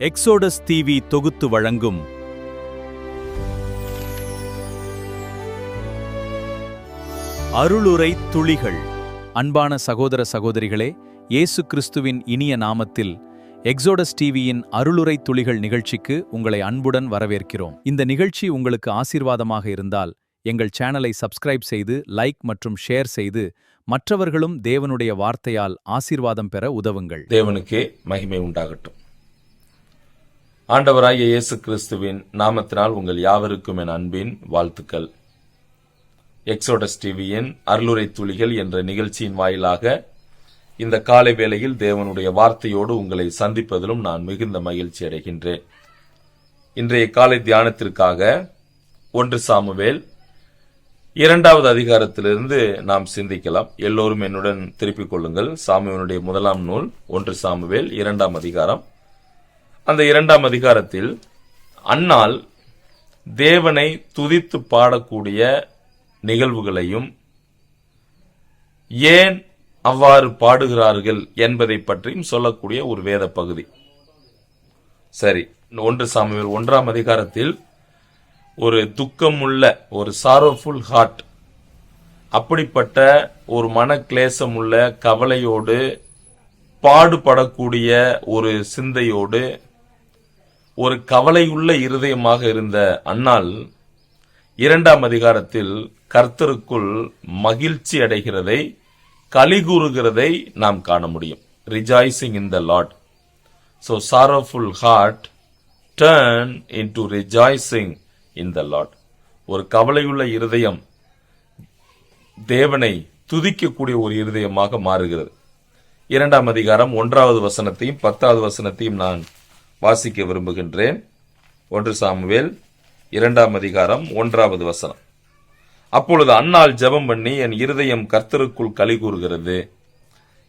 Exodus TV தொகுத்து வழங்கும் அருளுரை துளிகள். அன்பான சகோதர சகோதரிகளே, இயேசு கிறிஸ்துவின் இனிய நாமத்தில் எக்ஸோடஸ் டிவியின் அருளுரை துளிகள் நிகழ்ச்சிக்கு உங்களை அன்புடன் வரவேற்கிறோம். இந்த நிகழ்ச்சி உங்களுக்கு ஆசீர்வாதமாக இருந்தால் எங்கள் சேனலை சப்ஸ்கிரைப் செய்து லைக் மற்றும் ஷேர் செய்து மற்றவர்களும் தேவனுடைய வார்த்தையால் ஆசீர்வாதம் பெற உதவுங்கள். தேவனுக்கே மகிமை உண்டாகட்டும். ஆண்டவராகிய இயேசு கிறிஸ்துவின் நாமத்தினால் உங்கள் யாவருக்கும் என் அன்பின் வாழ்த்துக்கள். எக்ஸோடஸ் டிவியின் அருளுரை துளிகள் என்ற நிகழ்ச்சியின் வாயிலாக இந்த காலை வேளையில் தேவனுடைய வார்த்தையோடு உங்களை சந்திப்பதிலும் நான் மிகுந்த மகிழ்ச்சி அடைகின்றேன். இன்றைய காலை தியானத்திற்காக 1 சாமுவேல் 2வது அதிகாரத்திலிருந்து நாம் சிந்திக்கலாம். எல்லோரும் என்னுடன் திருப்பிக் கொள்ளுங்கள். சாமுவேலுடைய முதலாம் நூல் 1 சாமுவேல் 2ஆம் அதிகாரம். அந்த 2ஆம் அதிகாரத்தில் அன்னாள் தேவனை துதித்து பாடக்கூடிய நிகழ்வுகளையும் ஏன் அவ்வாறு பாடுகிறார்கள் என்பதை பற்றியும் சொல்லக்கூடிய ஒரு வேத பகுதி. சரி, 1 சாமுவேல் 1ஆம் அதிகாரத்தில் ஒரு துக்கமுள்ள ஒரு சாரோஃபுல் ஹார்ட், அப்படிப்பட்ட ஒரு மன கிளேசம் உள்ள கவலையோடு பாடுபடக்கூடிய ஒரு சிந்தையோடு ஒரு கவலையுள்ள இருதயமாக இருந்த அன்னாள் 2ஆம் அதிகாரத்தில் கர்த்தருக்குள் மகிழ்ச்சி அடைகிறதை, கலிகூறுகிறதை நாம் காண முடியும். Rejoicing in the Lord. So sorrowful heart turn into rejoicing in the Lord. ஒரு கவலையுள்ள இருதயம் தேவனை துதிக்கக்கூடிய ஒரு இருதயமாக மாறுகிறது. 2ஆம் அதிகாரம் 1வது வசனத்தையும் 10வது வசனத்தையும் நான் வாசிக்க விரும்புகின்றேன். 1 சாமுவேல் 2ஆம் அதிகாரம் 1வது வசனம். அப்பொழுது அன்னாள் ஜெபம் பண்ணி, என் இருதயம் கர்த்தருக்குள் கலிகூறுகிறது,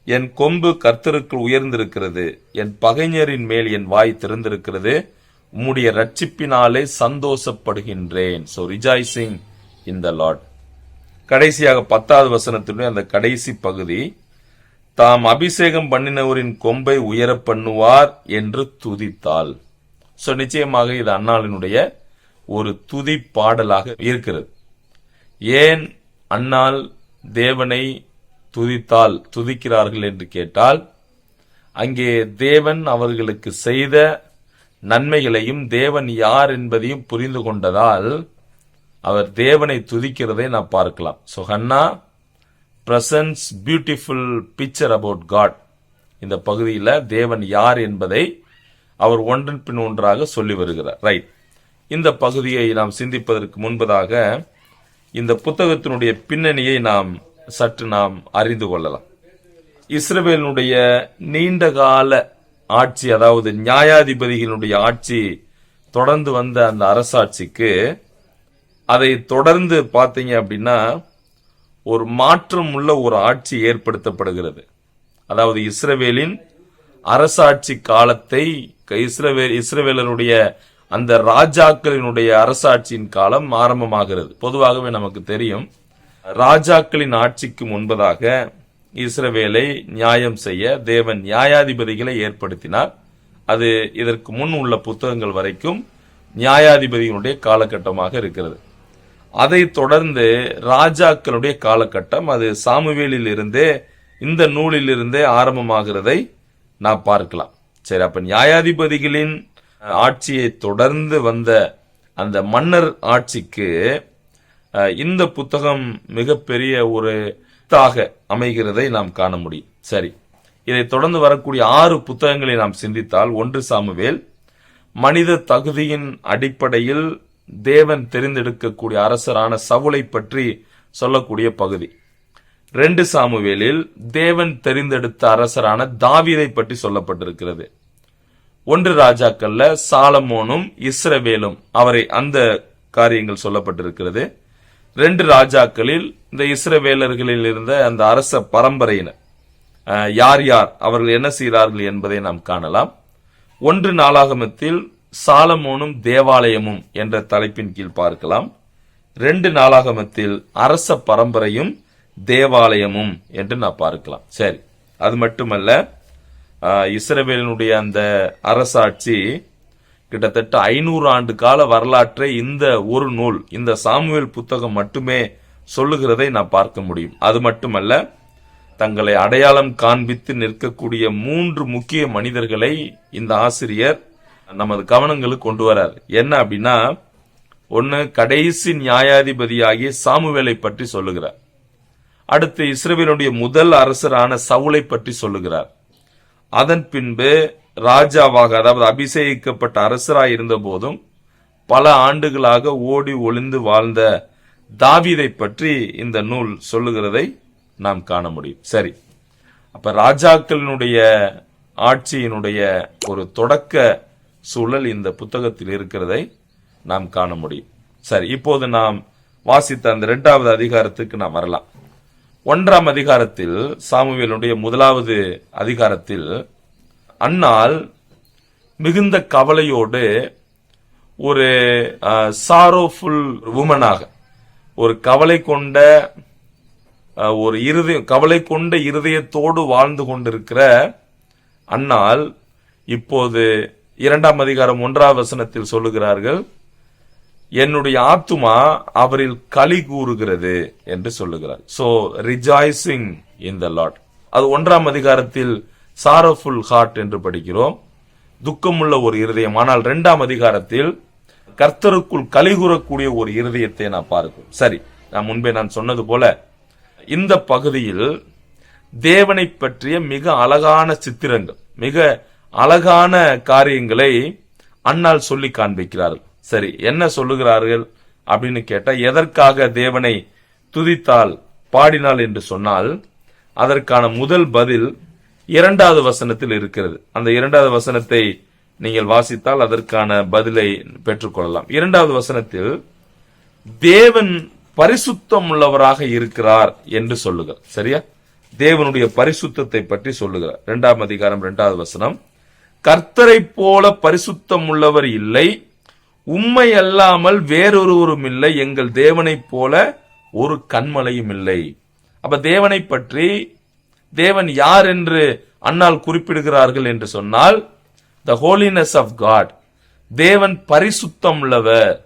என் கொம்பு கர்த்தருக்குள் உயர்ந்திருக்கிறது, என் பகைஞரின் மேல் என் வாய் திறந்திருக்கிறது, உம்முடைய ரட்சிப்பினாலே சந்தோஷப்படுகின்றேன். So rejoicing in the Lord. கடைசியாக 10வது வசனத்தினுடைய அந்த கடைசி பகுதி, தாம் அபிஷேகம் பண்ணினவரின் கொம்பை உயர பண்ணுவார் என்று துதித்தாள். சோ நிச்சயமாக இது அன்னாளினுடைய ஒரு துதி பாடலாக இருக்கிறது. ஏன் அன்னாள் தேவனை துதிக்கிறார்கள் என்று கேட்டால், அங்கே தேவன் அவர்களுக்கு செய்த நன்மைகளையும் தேவன் யார் என்பதையும் புரிந்து கொண்டதால் அவர் தேவனை துதிக்கிறதை நாம் பார்க்கலாம். So Hannah presents beautiful picture about God. இந்த பகுதியில் தேவன் யார் என்பதை அவர் ஒன்றன் பின் ஒன்றாக சொல்லி வருகிறார். ரைட், இந்த பகுதியை நாம் சிந்திப்பதற்கு முன்பதாக இந்த புத்தகத்தினுடைய பின்னணியை சற்று நாம் அறிந்து கொள்ளலாம். இஸ்ரவேலினுடைய நீண்டகால ஆட்சி, அதாவது நியாயாதிபதிகளுடைய ஆட்சி தொடர்ந்து வந்த அந்த அரசாட்சிக்கு, அதை தொடர்ந்து பார்த்தீங்க அப்படின்னா ஒரு மாற்றம் உள்ள ஒரு ஆட்சி ஏற்படுத்தப்படுகிறது. அதாவது இஸ்ரவேலின் அரசாட்சி காலத்தை, இஸ்ரவேலருடைய அந்த ராஜாக்களினுடைய அரசாட்சியின் காலம் ஆரம்பமாகிறது. பொதுவாகவே நமக்கு தெரியும், ராஜாக்களின் ஆட்சிக்கு முன்பதாக இஸ்ரவேலை நியாயம் செய்ய தேவன் நியாயாதிபதிகளை ஏற்படுத்தினார். அது இதற்கு முன் உள்ள புத்தகங்கள் வரைக்கும் நியாயாதிபதிகளுடைய காலகட்டமாக இருக்கிறது. அதை தொடர்ந்து ராஜாக்களுடைய காலகட்டம், அது சாமுவேலில் இருந்தே, இந்த நூலில் இருந்தே ஆரம்பமாகிறதை நாம் பார்க்கலாம். சரி, அப்ப நியாயாதிபதிகளின் ஆட்சியை தொடர்ந்து வந்த அந்த மன்னர் ஆட்சிக்கு இந்த புத்தகம் மிகப்பெரிய ஒரு அமைகிறதை நாம் காண முடியும். சரி, இதை தொடர்ந்து வரக்கூடிய 6 புத்தகங்களை நாம் சிந்தித்தால், 1 சாமுவேல் மனித தகுதியின் அடிப்படையில் தேவன் தெரிந்தெடுக்கக்கூடிய அரசரான சவுலை பற்றி சொல்லக்கூடிய பகுதி. 2 சாமுவேலில் தேவன் தெரிந்தெடுத்த அரசரான தாவீதை பற்றி சொல்லப்பட்டிருக்கிறது. 1 ராஜாக்கள்ல சாலமோனும் இஸ்ரவேலும், அவரை அந்த காரியங்கள் சொல்லப்பட்டிருக்கிறது. 2 ராஜாக்களில் இந்த இஸ்ரவேலர்களில் இருந்த அந்த அரச பரம்பரையினர் யார் யார், அவர்கள் என்ன செய்கிறார்கள் என்பதை நாம் காணலாம். 1 நாளாகமத்தில் சாலமோனும் தேவாலயமும் என்ற தலைப்பின் கீழ் பார்க்கலாம். 2 நாளாகமத்தில் அரச பரம்பரையும் தேவாலயமும் என்று நான் பார்க்கலாம். சரி, அது மட்டுமல்ல, இஸ்ரவேலினுடைய அந்த அரசாட்சி கிட்டத்தட்ட 500 ஆண்டு கால வரலாற்றை இந்த ஒரு நூல், இந்த சாமுவேல் புத்தகம் மட்டுமே சொல்லுகிறதை நான் பார்க்க முடியும். அது மட்டுமல்ல, தங்களை அடையாளம் காண்பித்து நிற்கக்கூடிய 3 முக்கிய மனிதர்களை இந்த ஆசிரியர் நமது கவனங்களுக்கு கொண்டு வரார். என்ன அப்படின்னா, ஒன்னு கடைசி நியாயாதிபதியாகிய சாமுவேலை பற்றி சொல்லுகிறார். அடுத்து இஸ்ரவேலுடைய முதல் அரசரான சவுலை பற்றி சொல்லுகிறார். அதன் பின்பு ராஜாவாக, அதாவது அபிஷேகிக்கப்பட்ட அரசராய் இருந்த போதும் பல ஆண்டுகளாக ஓடி ஒளிந்து வாழ்ந்த தாவீதை பற்றி இந்த நூல் சொல்லுகிறதை நாம் காண முடியும். சரி, அப்ப ராஜாக்களினுடைய ஆட்சியினுடைய ஒரு தொடக்க சூழல் இந்த புத்தகத்தில் இருக்கிறதை நாம் காண முடியும். சரி, இப்போது நாம் வாசித்த அந்த 2வது அதிகாரத்துக்கு நாம் வரலாம். 1ஆம் அதிகாரத்தில், சாமுவேலுடைய 1வது அதிகாரத்தில், அன்னாள் மிகுந்த கவலையோடு ஒரு சாரோஃபுல் உமனாக, ஒரு கவலை கொண்ட இருதயத்தோடு வாழ்ந்து கொண்டிருக்கிற அன்னாள் இப்போது 2ஆம் அதிகாரம் 1ஆம் வசனத்தில் சொல்லுகிறார்கள், என்னுடைய ஆத்துமா அவரில் களி கூறுகிறது என்று சொல்லுகிறார். சோ ரிஜாய்சிங் இன் த லார்ட். அது 1ஆம் அதிகாரத்தில் சாரோஃபுல் ஹார்ட் என்று படிக்கிறோம், துக்கமுள்ள ஒரு இருதயம். ஆனால் 2ஆம் அதிகாரத்தில் கர்த்தருக்குள் களி கூறக்கூடிய ஒரு இருதயத்தை நான் பார்க்கிறோம். சரி, முன்பே நான் சொன்னது போல இந்த பகுதியில் தேவனை பற்றிய மிக அழகான சித்திரங்கள், மிக அழகான காரியங்களை அன்னாள் சொல்லி காண்பிக்கிறார்கள். சரி, என்ன சொல்லுகிறார்கள் அப்படின்னு கேட்டா, எதற்காக தேவனை துதித்தால் பாடினாள் என்று சொன்னால், அதற்கான முதல் பதில் 2வது வசனத்தில் இருக்கிறது. அந்த 2வது வசனத்தை நீங்கள் வாசித்தால் அதற்கான பதிலை பெற்றுக்கொள்ளலாம். 2வது வசனத்தில் தேவன் பரிசுத்தம் உள்ளவராக இருக்கிறார் என்று சொல்லுகிறார். சரியா? தேவனுடைய பரிசுத்தத்தை பற்றி சொல்லுகிறார். 2ஆம் அதிகாரம் 2வது வசனம், கர்த்தரை போல பரிசுத்தம் உள்ளவர் இல்லை, உம்மை அல்லாமல் வேறொருவரும் இல்லை, எங்கள் தேவனைப் போல ஒரு கன்மலையும் இல்லை. அப்ப தேவனை பற்றி, தேவன் யார் என்று அன்னாள் குறிப்பிடுகிறார்கள் என்று சொன்னால், த ஹோலினஸ் ஆஃப் காட், தேவன் பரிசுத்தம் உள்ளவர்,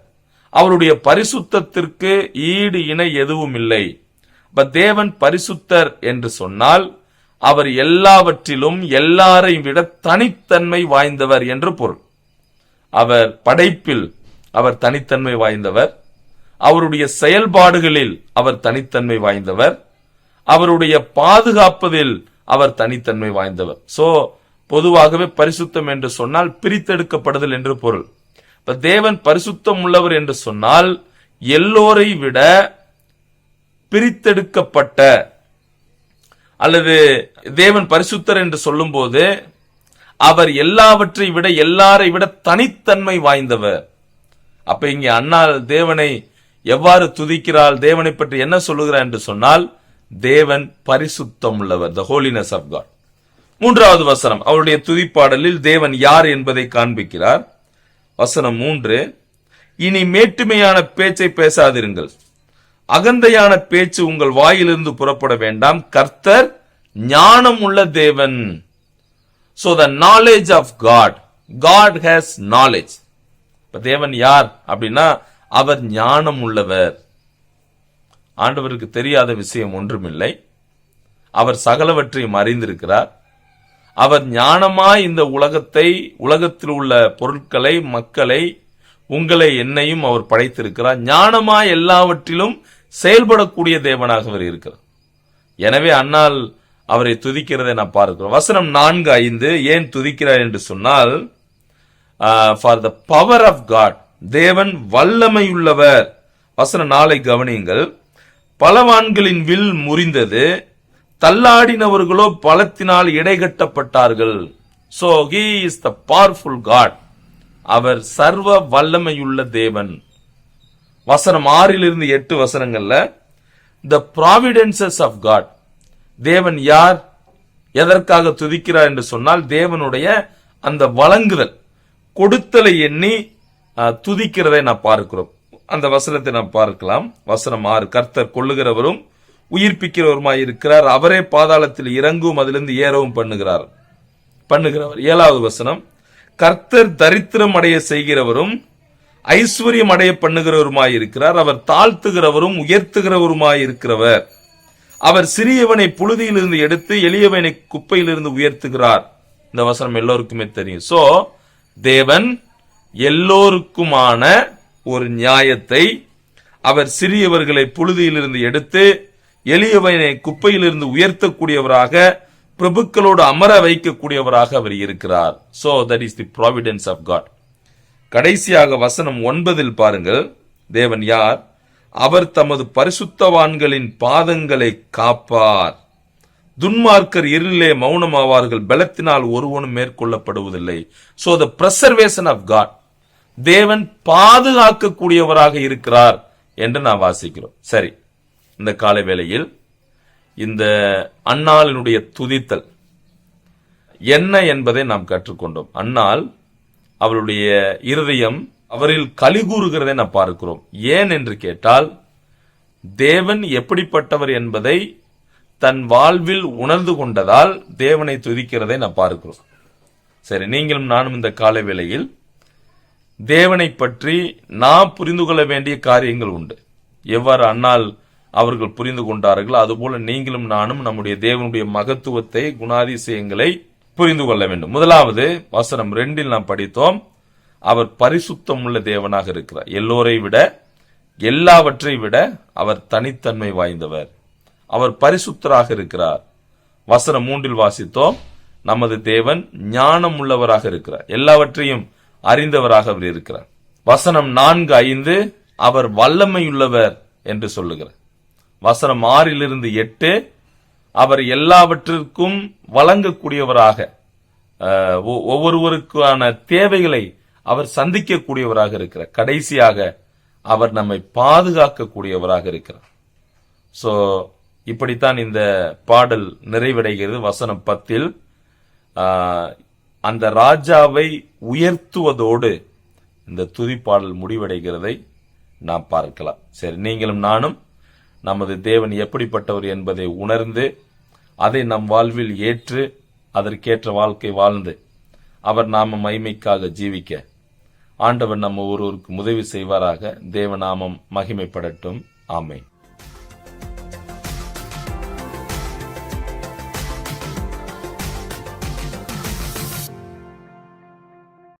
அவருடைய பரிசுத்தத்திற்கு ஈடு இணை எதுவும் இல்லை. தேவன் பரிசுத்தர் என்று சொன்னால் அவர் எல்லாவற்றிலும் எல்லாரையும் விட தனித்தன்மை வாய்ந்தவர் என்று பொருள். அவர் படைப்பில் அவர் தனித்தன்மை வாய்ந்தவர், அவருடைய செயல்பாடுகளில் அவர் தனித்தன்மை வாய்ந்தவர், அவருடைய பாதுகாப்பதில் அவர் தனித்தன்மை வாய்ந்தவர். சோ பொதுவாகவே பரிசுத்தம் என்று சொன்னால் பிரித்தெடுக்கப்படுதல் என்று பொருள். இப்ப தேவன் பரிசுத்தம் உள்ளவர் என்று சொன்னால் எல்லோரை விட பிரித்தெடுக்கப்பட்ட, அல்லது தேவன் பரிசுத்தர் என்று சொல்லும் போது அவர் எல்லாவற்றை விட எல்லாரை விட தனித்தன்மை வாய்ந்தவர். அப்ப இங்கே அன்னாள் தேவனை எவ்வாறு துதிக்கிறாள், தேவனை பற்றி என்ன சொல்லுகிறார் என்று சொன்னால், தேவன் பரிசுத்தம் உள்ளவர், த ஹோலினஸ் ஆஃப் காட். 3வது வசனம் அவருடைய துதிப்பாடலில் தேவன் யார் என்பதை காண்பிக்கிறார். வசனம் 3, இனி மேட்டுமையான பேச்சை பேசாதிருங்கள், அகந்தையான பேச்சு உங்கள் வாயிலிருந்து புறப்பட வேண்டாம், கர்த்தர் ஞானம் உள்ள தேவன். So the knowledge of God, God has knowledge. இப்ப தேவன் யார் அப்படின்னா அவர் ஞானம் உள்ளவர். ஆண்டவருக்கு தெரியாத விஷயம் ஒன்றுமில்லை, அவர் சகலவற்றையும் அறிந்திருக்கிறார். அவர் ஞானமாய் இந்த உலகத்தில் உள்ள பொருட்களை, மக்களை, உங்களை, என்னையும் அவர் படைத்திருக்கிறார். ஞானமாய் எல்லாவற்றிலும் செயல்படக்கூடிய தேவனாக அவர் இருக்கிறார். எனவே அன்னால் அவரை துதிக்கிறதை நான் பார்க்கிறோம். வசனம் 4-5 ஏன் துதிக்கிறார் என்று சொன்னால், for the power of God, தேவன் வல்லமையுள்ளவர். வசனம் 4 கவனியுங்கள், பலவான்களின் வில் முறிந்தது, தள்ளாடினவர்களோ பலத்தினால் இடைகட்டப்பட்டார்கள். So he is the powerful God. அவர் சர்வ வல்லமையுள்ள தேவன். வசனம் 6-8 வசனங்கள்ல the providences of God, தேவன் யார், எதற்காக துதிக்கிறார் என்று சொன்னால், தேவனுடைய அந்த வழங்குதல், கொடுத்தலை எண்ணி துதிக்கிறதை நான் பார்க்கிறோம். அந்த வசனத்தை நாம் பார்க்கலாம். வசனம் 6, கர்த்தர் கொள்ளுகிறவரும் உயிர்ப்பிக்கிறவருமாய் இருக்கிறார், அவரே பாதாளத்தில் இறங்கும் அதிலிருந்து ஏறவும் பண்ணுகிறார். இப்ப பண்ணுகிறவர். 7வது வசனம், கர்த்தர் தரித்திரம் அடைய செய்கிறவரும் ஐஸ்வர்யம் அடைய பண்ணுகிறவருமாயிருக்கிறார். அவர் தாழ்த்துகிறவரும் உயர்த்துகிறவருமாயிருக்கிறவர். அவர் சிறியவனை புழுதியிலிருந்து எடுத்து எளியவனை குப்பையிலிருந்து உயர்த்துகிறார். இந்த வசனம் எல்லோருக்குமே தெரியும். சோ தேவன் எல்லோருக்குமான ஒரு நியாயத்தை, அவர் சிறியவர்களை புழுதியிலிருந்து எடுத்து எளியவனை குப்பையிலிருந்து உயர்த்தக்கூடியவராக, பிரபுக்களோடு அமர வைக்கக்கூடியவராக அவர் இருக்கிறார். So that is the providence of God. கடைசியாக வசனம் 9 பாருங்கள். தேவன் யார்? அவர் தமது பரிசுத்தவான்களின் பாதங்களை காப்பார். துன்மார்க்கர் இருளிலே மௌனமாவார்கள், பலத்தினால் ஒருவனும் மேற்கொள்ளப்படுவதில்லை. சோ த பிரசர்வேஷன் ஆஃப் காட், தேவன் பாதுகாக்கக்கூடியவராக இருக்கிறார் என்று நாம் வாசிக்கிறோம். சரி, இந்த காலை வேளையில் இந்த அன்னாளினுடைய துதித்தல் என்ன என்பதை நாம் கற்றுக்கொண்டோம். அன்னாள், அவளுடைய இருதயம் அவரில் கலிகூறுகிறதை நாம் பார்க்கிறோம். ஏன் என்று கேட்டால், தேவன் எப்படிப்பட்டவர் என்பதை தன் வாழ்வில் உணர்ந்து கொண்டதால் தேவனை துதிக்கிறதை நாம் பார்க்கிறோம். சரி, நீங்களும் நானும் இந்த காலை வேளையில் தேவனை பற்றி நாம் புரிந்து கொள்ள வேண்டிய காரியங்கள் உண்டு. எவ்வாறு அன்னாள் அவர்கள் புரிந்து கொண்டார்கள், அதுபோல நீங்களும் நானும் நம்முடைய தேவனுடைய மகத்துவத்தை, குணாதிசயங்களை புரிந்து கொள்ள வேண்டும். முதலாவது வசனம் 2 நாம் படித்தோம், அவர் பரிசுத்தம் உள்ள தேவனாக இருக்கிறார். எல்லோரை விட, எல்லாவற்றை விட அவர் தனித்தன்மை வாய்ந்தவர். அவர் பரிசுத்தராக இருக்கிறார். வசனம் 3 வாசித்தோம், நமது தேவன் ஞானம் உள்ளவராக இருக்கிறார், எல்லாவற்றையும் அறிந்தவராக அவர் இருக்கிறார். வசனம் 4, 5 அவர் வல்லமையுள்ளவர் என்று சொல்லுகிறார். வசனம் 6 8 அவர் எல்லாவற்றிற்கும் வழங்கக்கூடியவராக, ஒவ்வொருவருக்கான தேவைகளை அவர் சந்திக்கக்கூடியவராக இருக்கிறார். கடைசியாக அவர் நம்மை பாதுகாக்கக்கூடியவராக இருக்கிறார். சோ இப்படித்தான் இந்த பாடல் நிறைவடைகிறது. வசனம் 10 அந்த ராஜாவை உயர்த்துவதோடு இந்த துதி பாடல் முடிவடைகிறதை நாம் பார்க்கலாம். சரி, நீங்களும் நானும் நமது தேவன் எப்படிப்பட்டவர் என்பதை உணர்ந்து அதை நம் வாழ்வில் ஏற்று அதற்கேற்ற வாழ்க்கை வாழ்ந்து அவர் நாம மகிமைக்காக ஜீவிக்க ஆண்டவர் நம்ம ஒருவருக்கு உதவி செய்வாராக. தேவநாமம் மகிமைப்படட்டும். ஆமென்.